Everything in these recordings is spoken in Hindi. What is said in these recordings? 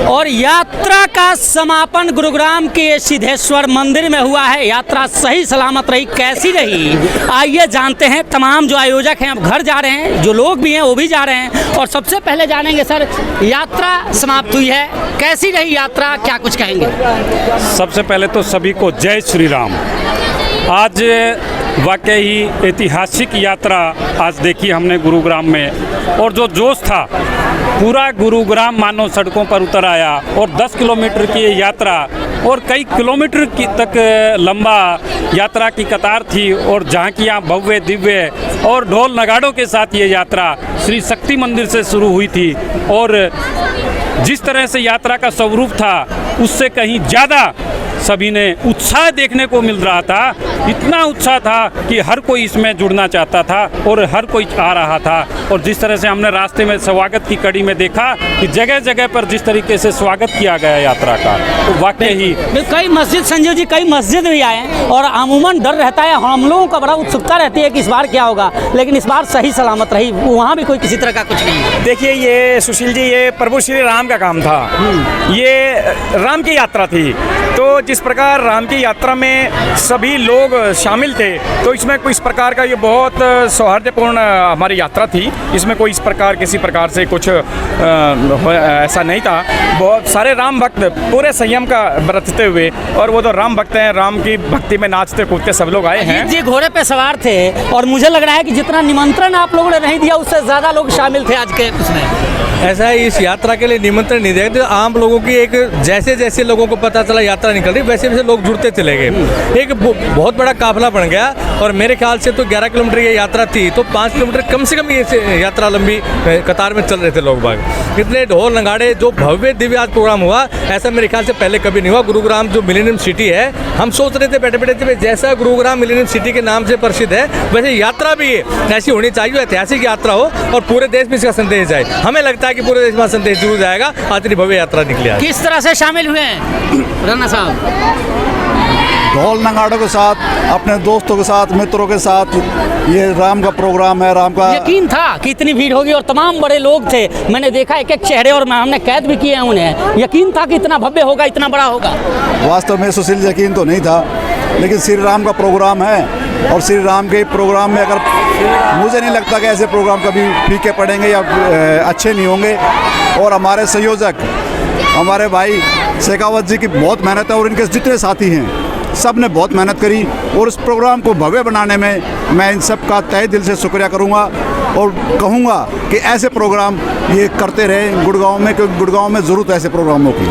और यात्रा का समापन गुरुग्राम के सिद्धेश्वर मंदिर में हुआ है। यात्रा सही सलामत रही, कैसी रही आइए जानते हैं। तमाम जो आयोजक हैं अब घर जा रहे हैं, जो लोग भी हैं वो भी जा रहे हैं। और सबसे पहले जानेंगे सर, यात्रा समाप्त हुई है, कैसी रही यात्रा, क्या कुछ कहेंगे? सबसे पहले तो सभी को जय श्री राम। आज वाकई ही ऐतिहासिक यात्रा आज देखी हमने गुरुग्राम में, और जो जोश था पूरा गुरुग्राम मानो सड़कों पर उतर आया। और 10 किलोमीटर की ये यात्रा और कई किलोमीटर की तक लंबा यात्रा की कतार थी, और झांकियाँ भव्य दिव्य और ढोल नगाड़ों के साथ ये यात्रा श्री शक्ति मंदिर से शुरू हुई थी। और जिस तरह से यात्रा का स्वरूप था उससे कहीं ज़्यादा सभी ने उत्साह देखने को मिल रहा था। इतना उत्साह था कि हर कोई इसमें जुड़ना चाहता था और हर कोई आ रहा था। और जिस तरह से हमने रास्ते में स्वागत की कड़ी में देखा कि जगह जगह पर जिस तरीके से स्वागत किया गया यात्रा का, तो वाकई ही कई मस्जिद, संजीव जी, कई मस्जिद भी आए हैं। और अमूमन डर रहता है, हम लोगों का बड़ा उत्सुकता रहती है कि इस बार क्या होगा, लेकिन इस बार सही सलामत रही, वहाँ भी कोई किसी तरह का कुछ नहीं है। देखिए ये सुशील जी, ये प्रभु श्री राम का काम था, ये राम की यात्रा थी। तो जिस प्रकार राम की यात्रा में सभी लोग शामिल थे, तो इसमें कोई इस प्रकार का ये बहुत सौहार्दपूर्ण हमारी यात्रा थी। इसमें कोई इस प्रकार किसी प्रकार से कुछ ऐसा नहीं था। बहुत सारे राम भक्त पूरे संयम का बरतते हुए, और वो तो राम भक्त हैं, राम की भक्ति में नाचते कूदते सब लोग आए हैं। जी घोड़े पे सवार थे, और मुझे लग रहा है कि जितना निमंत्रण आप लोगों ने नहीं दिया उससे ज़्यादा लोग शामिल थे आज के उसमें। ऐसा है, इस यात्रा के लिए निमंत्रण नहीं दिया, तो आम लोगों की एक जैसे जैसे लोगों को पता चला यात्रा निकल रही, वैसे वैसे लोग जुड़ते चले गए। एक बहुत बड़ा काफिला बन गया। और मेरे ख्याल से तो 11 किलोमीटर ये यात्रा थी, तो 5 किलोमीटर कम से कम ये यात्रा लंबी कतार में चल रहे थे लोग बाग। इतने ढोल नगाड़े, जो भव्य दिव्य आज प्रोग्राम हुआ, ऐसा मेरे ख्याल से पहले कभी नहीं हुआ। गुरुग्राम जो मिलेनियम सिटी है, हम सोच रहे थे बैठे बैठे जैसा गुरुग्राम मिलेनियम सिटी के नाम से प्रसिद्ध है, वैसे यात्रा भी ऐसी होनी चाहिए, ऐतिहासिक यात्रा हो और पूरे देश में इसका संदेश जाए। हमें लगता है कि पूरे देश में संदेश जरूर जाएगा। आज इतनी भव्य यात्रा निकली है। किस तरह से शामिल हुए हैं राणा साहब? ढोल नगाड़ों के साथ, अपने दोस्तों के साथ, मित्रों के साथ, ये राम का प्रोग्राम है। राम का यकीन था कि इतनी भीड़ होगी, और तमाम बड़े लोग थे, मैंने देखा एक एक चेहरे, और हमने कैद भी किए हैं उन्हें। यकीन था कि इतना भव्य होगा, इतना बड़ा होगा? वास्तव में सुशील यकीन तो नहीं था, लेकिन श्री राम का प्रोग्राम है, और श्री राम के प्रोग्राम में अगर मुझे नहीं लगता कि ऐसे प्रोग्राम कभी फीके पड़ेंगे या अच्छे नहीं होंगे। और हमारे संयोजक, हमारे भाई शेखावत जी की बहुत मेहनत है, और इनके जितने साथी हैं सब ने बहुत मेहनत करी, और इस प्रोग्राम को भव्य बनाने में मैं इन सब का तहे दिल से शुक्रिया करूंगा। और कहूंगा कि ऐसे प्रोग्राम ये करते रहे गुड़गांव में, क्योंकि गुड़गांव में ज़रूरत है ऐसे प्रोग्रामों की।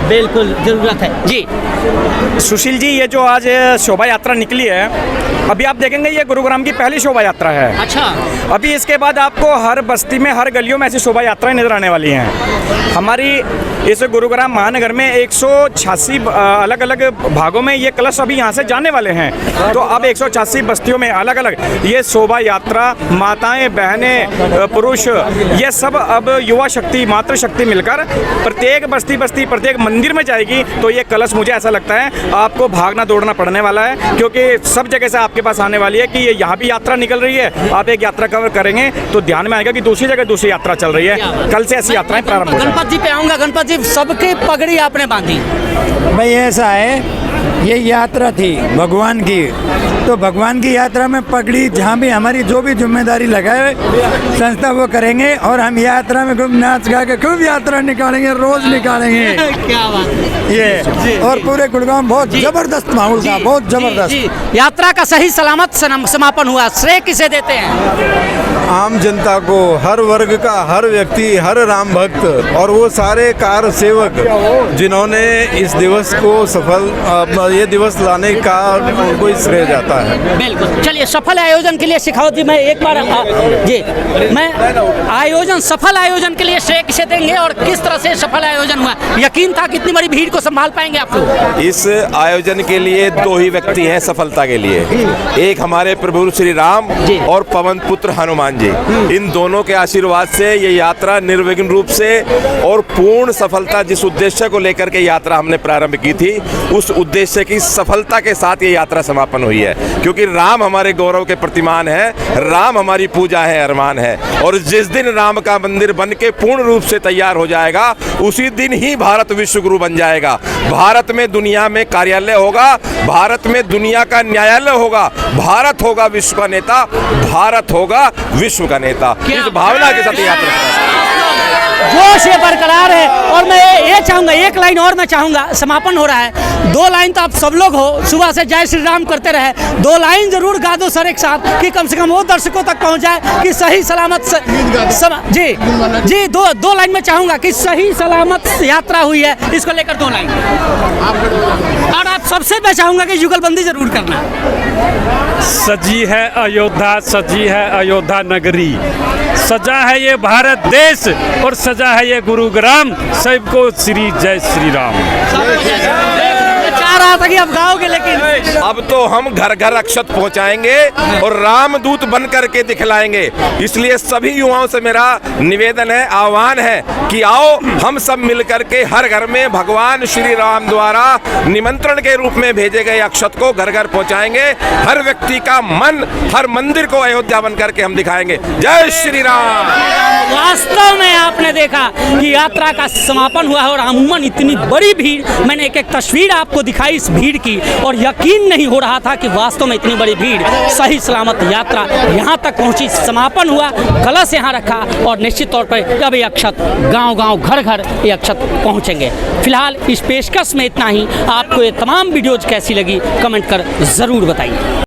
बिल्कुल ज़रूरत है जी। सुशील जी, ये जो आज शोभा यात्रा निकली है, अभी आप देखेंगे ये गुरुग्राम की पहली शोभा यात्रा है। अच्छा। अभी इसके बाद आपको हर बस्ती में, हर गलियों में ऐसी शोभा यात्राएं नजर आने वाली हैं। हमारी इस गुरुग्राम महानगर में 186 अलग अलग भागों में ये कलश अभी यहाँ से जाने वाले हैं। तो अब 186 बस्तियों में अलग अलग ये शोभा यात्रा, माताएं, बहनें, पुरुष, ये सब अब युवा शक्ति, मातृशक्ति मिलकर प्रत्येक बस्ती प्रत्येक मंदिर में जाएगी। तो ये कलश, मुझे ऐसा लगता है आपको भागना दौड़ना पड़ने वाला है, क्योंकि सब जगह से आपके पास आने वाली है कि ये यहाँ भी यात्रा निकल रही है। आप एक यात्रा कवर करेंगे तो ध्यान में आएगा कि दूसरी जगह दूसरी यात्रा चल रही है। कल से ऐसी यात्राएं प्रारंभ हो जाएंगी। गणपत जी पे आऊँगा। गणपत जी, सबकी पगड़ी आपने बांधी। भाई ऐसा है, ये यात्रा थी भगवान की, तो भगवान की यात्रा में पगड़ी, जहाँ भी हमारी जो भी जिम्मेदारी लगाए संस्था वो करेंगे, और हम यात्रा में खूब नाच गा के खूब यात्रा निकालेंगे, रोज निकालेंगे। क्या बात है ये। और पूरे गुड़गांव बहुत जबरदस्त माहौल था, बहुत जबरदस्त। यात्रा का सही सलामत समापन हुआ, श्रेय किसे देते हैं? आम जनता को, हर वर्ग का, हर व्यक्ति, हर राम भक्त, और वो सारे कार सेवक जिन्होंने इस दिवस को सफल, ये दिवस लाने का उनको श्रेय जाता है। बिल्कुल। चलिए, सफल आयोजन के लिए शेखावत जी, मैं एक बार जी, मैं सफल आयोजन के लिए श्रेय किसे देंगे, और किस तरह से सफल आयोजन हुआ? यकीन था कितनी बड़ी भीड़ को संभाल पाएंगे आप लोग? इस आयोजन के लिए दो ही व्यक्ति हैं सफलता के लिए, एक हमारे प्रभु श्री राम और पवन पुत्र हनुमान जी। इन दोनों के आशीर्वाद से ये यात्रा निर्विघ्न रूप से और पूर्ण सफलता, जिस उद्देश्य को लेकर के यात्रा हमने प्रारंभ की थी, उस उद्देश्य उद्देश्य की सफलता के साथ ये यात्रा समापन हुई है, क्योंकि राम हमारे गौरव के प्रतिमान है, राम हमारी पूजा है, अरमान है। और जिस दिन राम का मंदिर बन के पूर्ण रूप से तैयार हो जाएगा, उसी दिन ही भारत विश्व गुरु बन जाएगा। भारत में दुनिया में कार्यालय होगा, भारत में दुनिया का न्यायालय होगा, भारत होगा विश्व का नेता, भारत होगा विश्व का नेता। इस भावना के साथ यात्रा जोश ये बरकरार है। और मैं ये चाहूँगा, एक लाइन और मैं चाहूँगा, समापन हो रहा है, 2 लाइन तो आप सब लोग हो, सुबह से जय श्री राम करते रहे, 2 लाइन जरूर गा दो सर एक साथ, कि कम से कम वो दर्शकों तक पहुँच जाए कि सही सलामत जी 2 लाइन में चाहूँगा कि सही सलामत यात्रा हुई है, इसको लेकर 2 लाइन। और आप सबसे मैं चाहूँगा कि जुगलबंदी जरूर करना। सजी है अयोध्या, सजी है अयोध्या नगरी, सजा है ये भारत देश और सजा है ये गुरुग्राम, सबको श्री जय श्री राम। चाह रहा था कि अब गाओगे, लेकिन अब तो हम घर घर अक्षत पहुंचाएंगे और रामदूत बन करके दिखलाएंगे। इसलिए सभी युवाओं से मेरा निवेदन है, आह्वान है कि आओ हम सब मिलकर के हर घर में भगवान श्री राम द्वारा निमंत्रण के रूप में भेजे गए अक्षत को घर घर पहुंचाएंगे। हर व्यक्ति का मन, हर मंदिर को अयोध्या बन करके हम दिखाएंगे। जय श्री राम। वास्तव में आपने देखा कि यात्रा का समापन हुआ है और अमूमन इतनी बड़ी भीड़, मैंने एक तस्वीर आपको दिखाई इस भीड़ की और यकीन नहीं हो रहा था कि वास्तव में इतनी बड़ी भीड़, सही सलामत यात्रा यहाँ तक पहुँची, समापन हुआ, कलश यहाँ रखा और निश्चित तौर पर अब ये अक्षत गांव-गांव, घर-घर ये अक्षत पहुँचेंगे। फिलहाल इस पेशकश में इतना ही। आपको ये तमाम वीडियोज कैसी लगी कमेंट कर ज़रूर बताइए।